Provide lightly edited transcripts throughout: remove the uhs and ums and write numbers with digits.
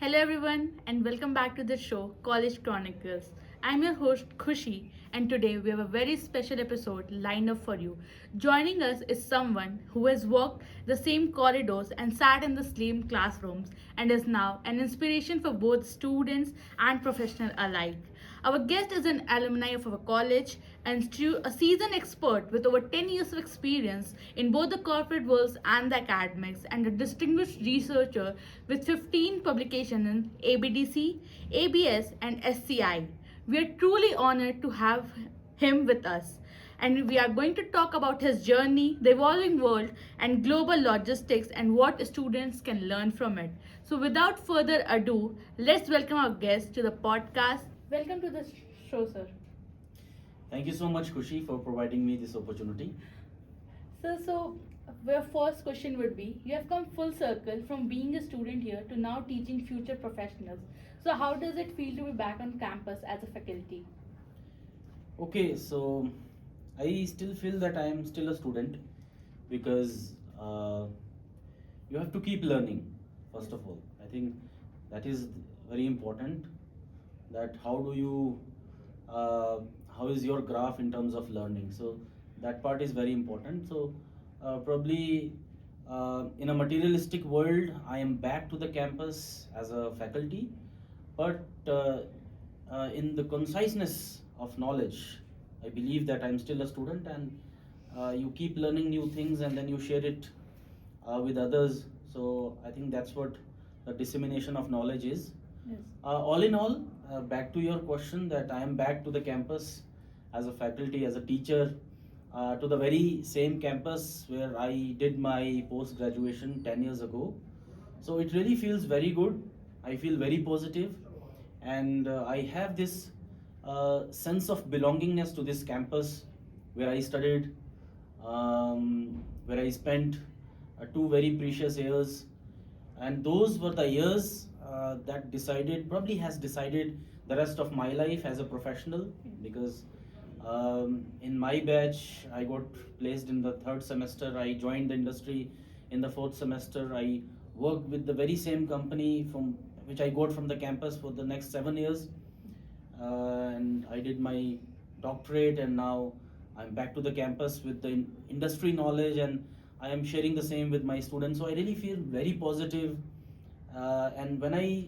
Hello, everyone, and welcome back to the show College Chronicles. I'm your host Khushi, and today we have a very special episode lined up for you. Joining us is someone who has walked the same corridors and sat in the same classrooms and is now an inspiration for both students and professionals alike. Our guest is an alumni of our college and a seasoned expert with over 10 years of experience in both the corporate worlds and the academics, and a distinguished researcher with 15 publications in ABDC, ABS, and SCI. We are truly honored to have him with us. And we are going to talk about his journey, the evolving world, and global logistics, and what students can learn from it. So, without further ado, let's welcome our guest to the podcast. Welcome to the show, sir. Thank you so much, Kushi, for providing me this opportunity. So your first question would be: you have come full circle from being a student here to now teaching future professionals. So, how does it feel to be back on campus as a faculty? Okay, so I still feel that I am still a student because you have to keep learning, first of all. I think that is very important. That uh, how is your graph in terms of learning? So that part is very important. So probably in a materialistic world, I am back to the campus as a faculty, but in the conciseness of knowledge, I believe that I'm still a student, and you keep learning new things and then you share it with others. So I think that's what the dissemination of knowledge is. Yes. All in all, back to your question, that I am back to the campus as a faculty, as a teacher, to the very same campus where I did my post graduation 10 years ago. So it really feels very good. I feel very positive, and I have this sense of belongingness to this campus where I studied, where I spent 2 very precious years, and those were the years that probably has decided the rest of my life as a professional, because in my batch I got placed in the third semester. I joined the industry in the fourth semester. I worked with the very same company from which I got from the campus for the next 7 years, and I did my doctorate, and now I'm back to the campus with the industry knowledge, and I am sharing the same with my students. So I really feel very positive, and when I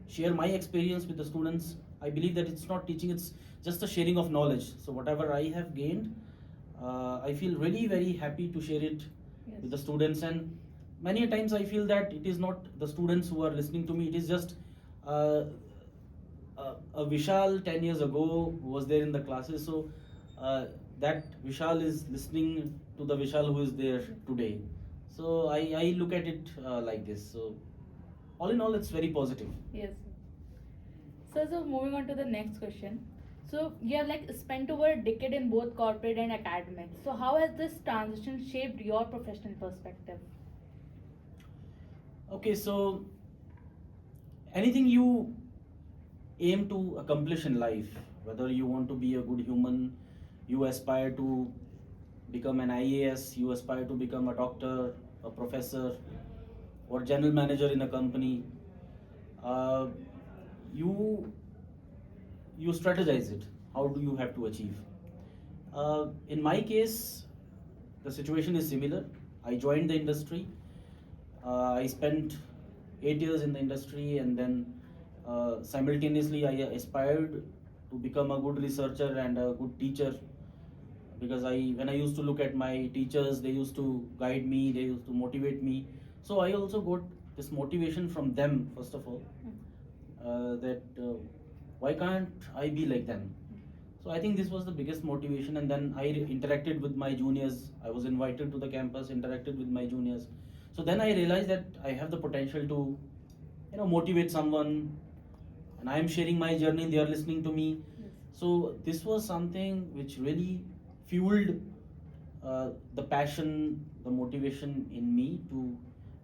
share my experience with the students, I believe that it's not teaching, it's just a sharing of knowledge. So whatever I have gained, I feel really very happy to share it with the students. And many a times I feel that it is not the students who are listening to me, it is just uh, a Vishal 10 years ago who was there in the classes. So that Vishal is listening to the Vishal who is there today. So I look at it like this. So all in all, it's very positive. Yes. So moving on to the next question. So you have like spent over a decade in both corporate and academics. So how has this transition shaped your professional perspective? Okay, so anything you aim to accomplish in life, whether you want to be a good human, you aspire to become an IAS, you aspire to become a doctor, a professor, or general manager in a company, uh, you you strategize it. How do you have to achieve? In my case, the situation is similar. I joined the industry. I spent 8 years in the industry, and then simultaneously I aspired to become a good researcher and a good teacher, because when I used to look at my teachers, they used to guide me, they used to motivate me. So I also got this motivation from them, first of all, that why can't I be like them? So I think this was the biggest motivation, and then I interacted with my juniors. I was invited to the campus, interacted with my juniors. So then I realized that I have the potential to, motivate someone, and I am sharing my journey. They are listening to me. Yes. So this was something which really fueled the passion, the motivation in me to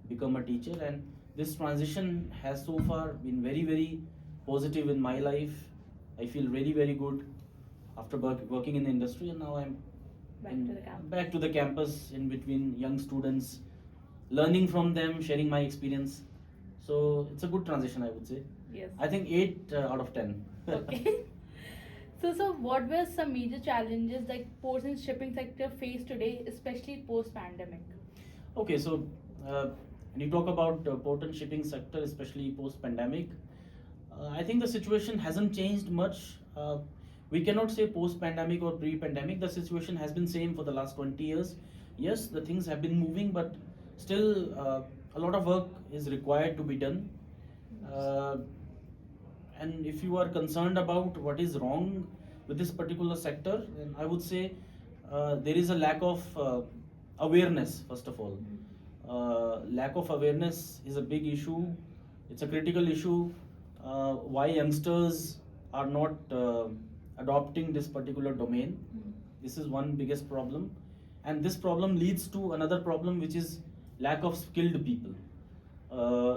become a teacher. And this transition has so far been very, very positive in my life. I feel very, very good after working in the industry, and now I'm back to the campus in between young students, learning from them, sharing my experience. So it's a good transition, I would say. Yes. I think 8 out of 10. Okay. So what were some major challenges like ports and shipping sector face today, especially post pandemic? Okay, so when you talk about port and shipping sector, especially post pandemic, I think the situation hasn't changed much. We cannot say post pandemic or pre pandemic. The situation has been same for the last 20 years. Yes, the things have been moving, but still a lot of work is required to be done. Uh, and if you are concerned about what is wrong with this particular sector, then I would say there is a lack of awareness, first of all. Lack of awareness is a big issue. It's a critical issue. Why youngsters are not adopting this particular domain? This is one biggest problem, and this problem leads to another problem, which is lack of skilled people,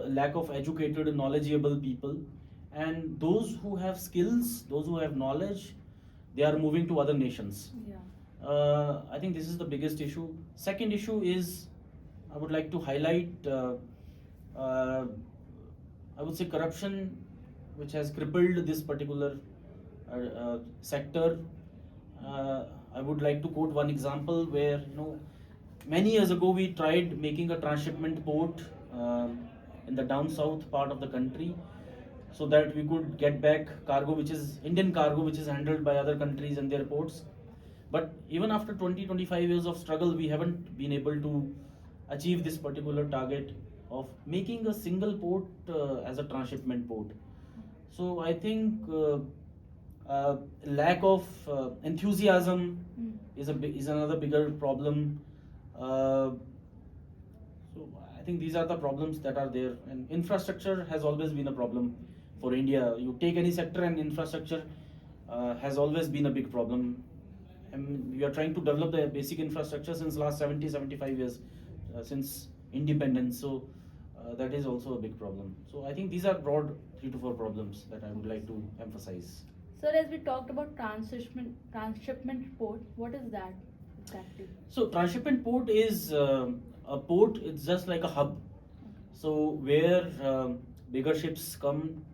lack of educated, knowledgeable people, and those who have skills, those who have knowledge, they are moving to other nations. Yeah. I think this is the biggest issue. Second issue is, I would like to highlight, uh, I would say, corruption, which has crippled this particular sector. I would like to quote one example where, many years ago we tried making a transshipment port in the down south part of the country, so that we could get back cargo, which is Indian cargo, which is handled by other countries and their ports. But even after 20-25 years of struggle, we haven't been able to achieve this particular target of making a single port as a transshipment port. So I think lack of enthusiasm is another bigger problem. So I think these are the problems that are there, and infrastructure has always been a problem for India. You take any sector, and infrastructure has always been a big problem. And we are trying to develop the basic infrastructure since last 70-75 years, since independence. So that is also a big problem. So I think these are broad 3 to 4 problems that I would like to emphasize. Sir, as we talked about transshipment port, what is that exactly? So transshipment port is a port. It's just like a hub. So where bigger ships come,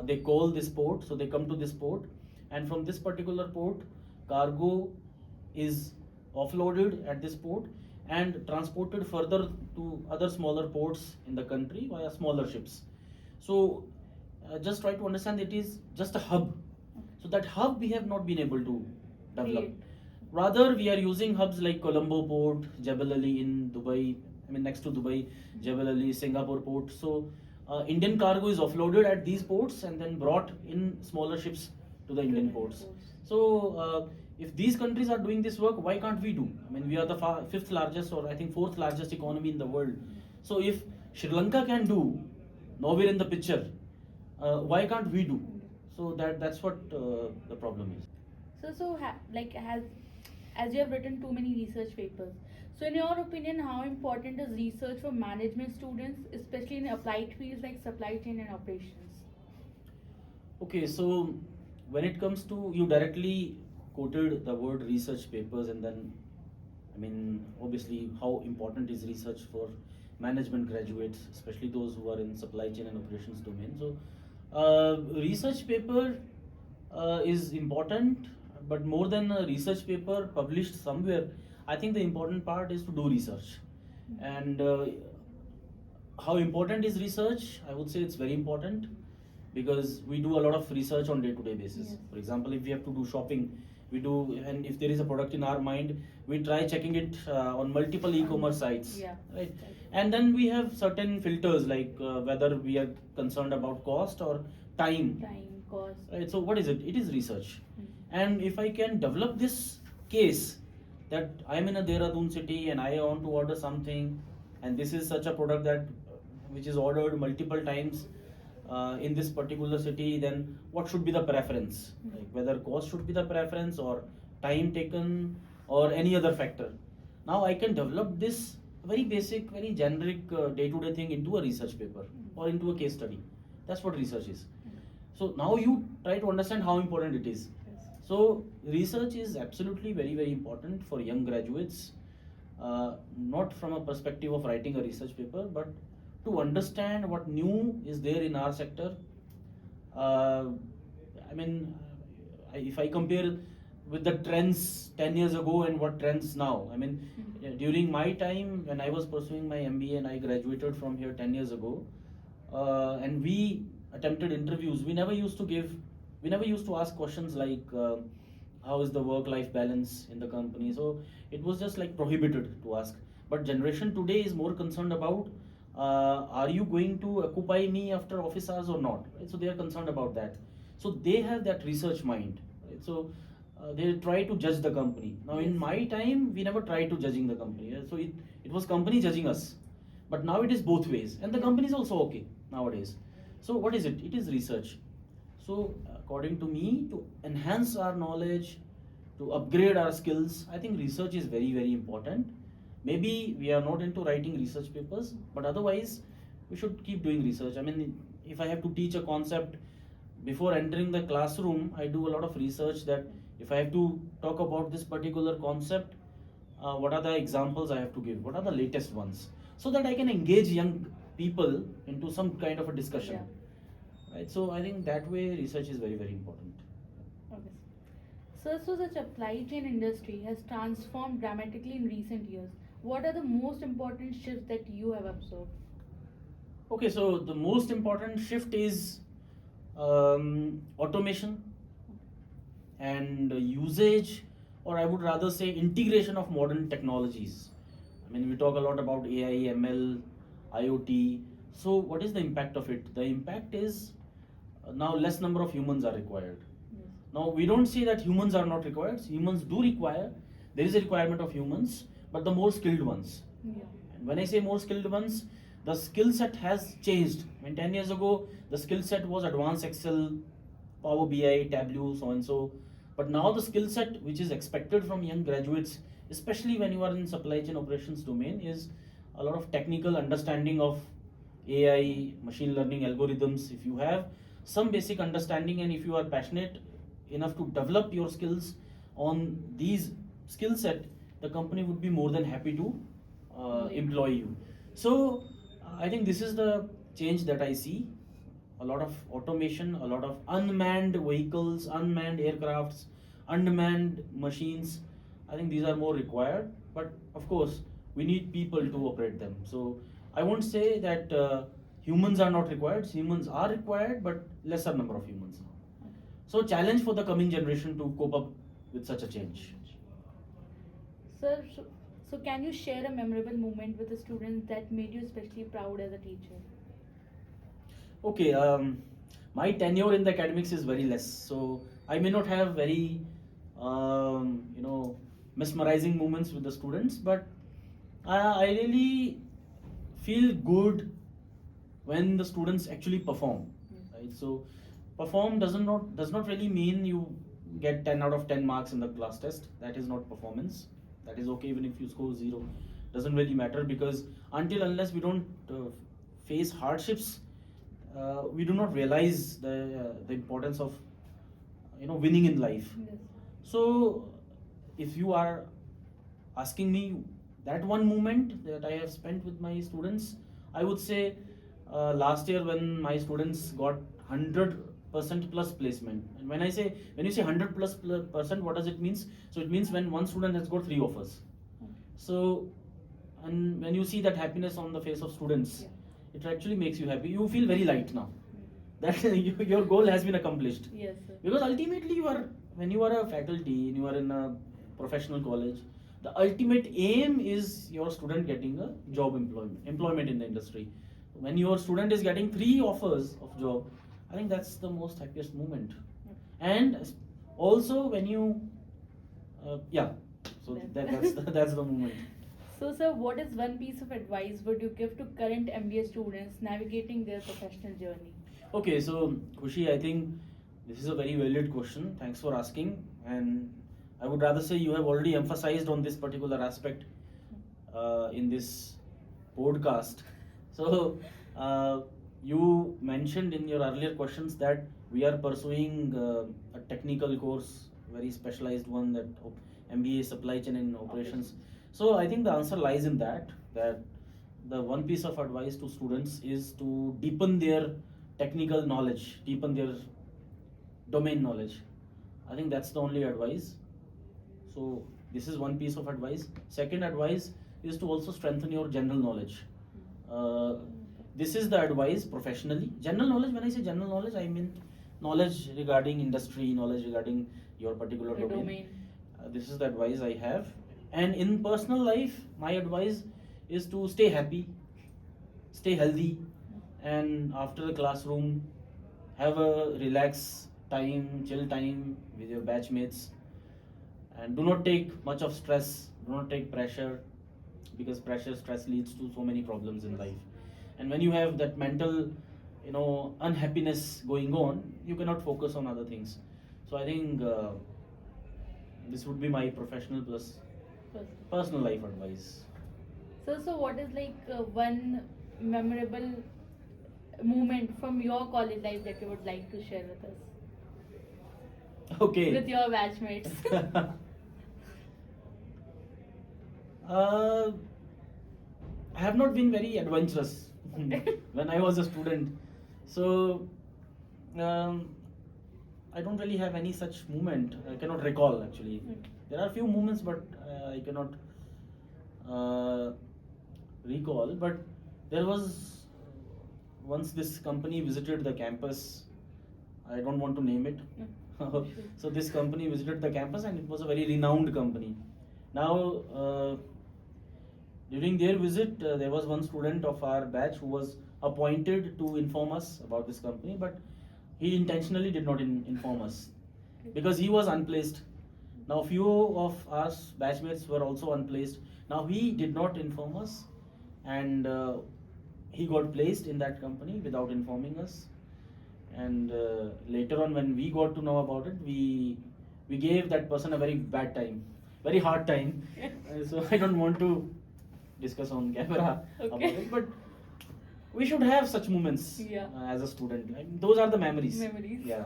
they call this port. So they come to this port, and from this particular port, cargo is offloaded at this port and transported further to other smaller ports in the country via smaller ships. So just try to understand, it is just a hub. So that hub we have not been able to develop. Create. Rather, we are using hubs like Colombo Port, Jebel Ali in Dubai, I mean next to Dubai, Jebel Ali, Singapore Port. So Indian cargo is offloaded at these ports and then brought in smaller ships to the Indian ports. So if these countries are doing this work, why can't we do? I mean, we are the 5th largest, or I think 4th largest economy in the world. So if Sri Lanka can do, nowhere in the picture, why can't we do? So that's what the problem is. Like as you have written too many research papers, so in your opinion, how important is research for management students, especially in applied fields like supply chain and operations? Okay, so when it comes to, you directly quoted the word research papers, and then, I mean, obviously, how important is research for management graduates, especially those who are in supply chain and operations domain. So, research paper is important, but more than a research paper published somewhere, I think the important part is to do research. And how important is research? I would say it's very important, because we do a lot of research on day-to-day basis. Yes. For example, if we have to do shopping, we do, and if there is a product in our mind, we try checking it on multiple e-commerce sites. Yeah. Right. And then we have certain filters, like whether we are concerned about cost or time. Time, cost. Right. So what is it? It is research. And if I can develop this case that I'm in a Dehradun city and I want to order something, and this is such a product that which is ordered multiple times in this particular city, then what should be the preference? Like whether cost should be the preference, or time taken, or any other factor. Now I can develop this very basic, very generic day-to-day thing into a research paper or into a case study. That's what research is. So now you try to understand how important it is. So research is absolutely very, very important for young graduates, not from a perspective of writing a research paper, but to understand what new is there in our sector. Uh, I mean, if I compare with the trends 10 years ago and what trends now, I mean, during my time when I was pursuing my MBA and I graduated from here 10 years ago, and we attempted interviews, we never used to ask questions like, how is the work-life balance in the company? So it was just like prohibited to ask. But generation today is more concerned about, are you going to occupy me after office hours or not? Right? So they are concerned about that. So they have that research mind. Right? So they try to judge the company. Now in my time, we never tried to judging the company. So it was company judging us. But now it is both ways, and the company is also okay nowadays. So what is it? It is research. So according to me, to enhance our knowledge, to upgrade our skills, I think research is very, very important. Maybe we are not into writing research papers, but otherwise we should keep doing research. I mean, if I have to teach a concept before entering the classroom, I do a lot of research that if I have to talk about this particular concept, what are the examples I have to give? What are the latest ones? So that I can engage young people into some kind of a discussion. Yeah. Right? So I think that way research is very, very important. Okay. So the supply chain industry has transformed dramatically in recent years. What are the most important shifts that you have observed? Okay, so the most important shift is automation and usage, or I would rather say integration of modern technologies. I mean, we talk a lot about AI, ML, IoT. So, what is the impact of it? The impact is now less number of humans are required. Yes. Now, we don't say that humans are not required. Humans do require. There is a requirement of humans, but the more skilled ones. Yeah. And when I say more skilled ones, the skill set has changed. I mean, 10 years ago, the skill set was advanced Excel, Power BI, Tableau, so and so. But now the skill set which is expected from young graduates, especially when you are in supply chain operations domain, is a lot of technical understanding of AI, machine learning algorithms. If you have some basic understanding and if you are passionate enough to develop your skills on these skill set, the company would be more than happy to employ you. So I think this is the change that I see. A lot of automation, a lot of unmanned vehicles, unmanned aircrafts, unmanned machines. I think these are more required, but of course we need people to operate them. So I won't say that humans are not required. Humans are required, but lesser number of humans now. So challenge for the coming generation to cope up with such a change. Sir, so can you share a memorable moment with the students that made you especially proud as a teacher? Okay, my tenure in the academics is very less, so I may not have very, mesmerizing moments with the students, but I really feel good when the students actually perform, right? So, perform does not really mean you get 10 out of 10 marks in the class test. That is not performance. That is okay even if you score 0. Doesn't really matter, because unless we don't face hardships, we do not realize the importance of winning in life. Yes. So if you are asking me that one moment that I have spent with my students, I would say last year when my students got 100% plus placement. And when you say 100 plus percent, what does it means? So it means when one student has got 3 offers. So, and when you see that happiness on the face of students, it actually makes you happy. You feel very light now that your goal has been accomplished. Yes, sir. Because ultimately when you are a faculty and you are in a professional college, the ultimate aim is your student getting a job employment in the industry. When your student is getting 3 offers of job, I think that's the most happiest moment. And also when you that's the moment. So, sir, what is one piece of advice would you give to current MBA students navigating their professional journey? Okay, so Khushi, I think this is a very valid question. Thanks for asking. And I would rather say you have already emphasized on this particular aspect in this podcast. So you mentioned in your earlier questions that we are pursuing a technical course, very specialized one, that MBA supply chain and operations. So I think the answer lies in that the one piece of advice to students is to deepen their technical knowledge, deepen their domain knowledge. I think that's the only advice. So this is one piece of advice. Second advice is to also strengthen your general knowledge. Uh, this is the advice professionally. General knowledge, when I say general knowledge, I mean knowledge regarding industry, knowledge regarding your particular Your domain. This is the advice I have. And in personal life, my advice is to stay happy, stay healthy, and after the classroom, have a relax time, chill time with your batchmates, and do not take much of stress, do not take pressure, because pressure, stress leads to so many problems in life. And when you have that mental, unhappiness going on, you cannot focus on other things. So I think this would be my professional plus personal life advice. So what is like one memorable moment from your college life that you would like to share with us, Okay. with your batchmates? uh, I have not been very adventurous when I was a student. So um, I don't really have any such moment. I cannot recall actually. There are a few moments, but I cannot recall. But there was once this company visited the campus. I don't want to name it. So this company visited the campus, and it was a very renowned company. Now, during their visit, there was one student of our batch who was appointed to inform us about this company, but he intentionally did not inform us because he was unplaced. Now, few of our batchmates were also unplaced. Now, he did not inform us, and he got placed in that company without informing us. And later on, when we got to know about it, we gave that person a very bad time, very hard time. So I don't want to discuss on camera about it, but we should have such moments as a student. Those are the memories. Memories. Yeah.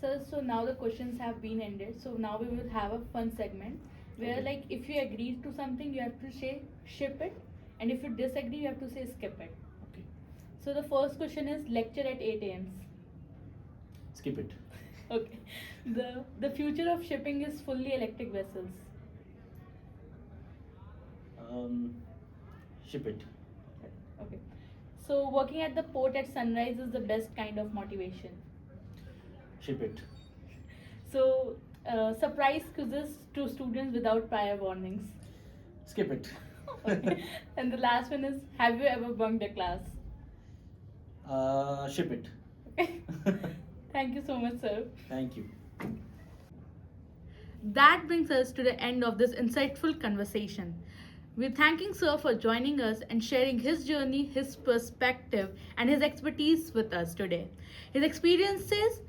So now the questions have been ended. So now we will have a fun segment where, Okay. like, if you agree to something, you have to say ship it, and if you disagree, you have to say skip it. Okay. So the first question is lecture at 8 a.m. Skip it. Okay. The future of shipping is fully electric vessels. Ship it. Okay. So working at the port at sunrise is the best kind of motivation. Ship it. So surprise quizzes to students without prior warnings. Skip it. Okay. And the last one is, have you ever bunked a class? Ship it. Okay. Thank you so much, sir. Thank you. That brings us to the end of this insightful conversation. We're thanking Sir for joining us and sharing his journey, his perspective, and his expertise with us today. His experiences,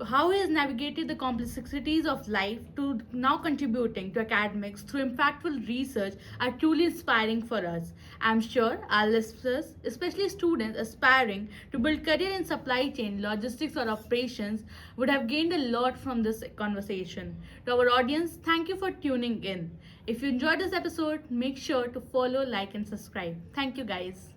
how he has navigated the complexities of life to now contributing to academics through impactful research, are truly inspiring for us. I'm sure our listeners, especially students aspiring to build career in supply chain, logistics, or operations, would have gained a lot from this conversation. To our audience, thank you for tuning in. If you enjoyed this episode, make sure to follow, like, and subscribe. Thank you, guys.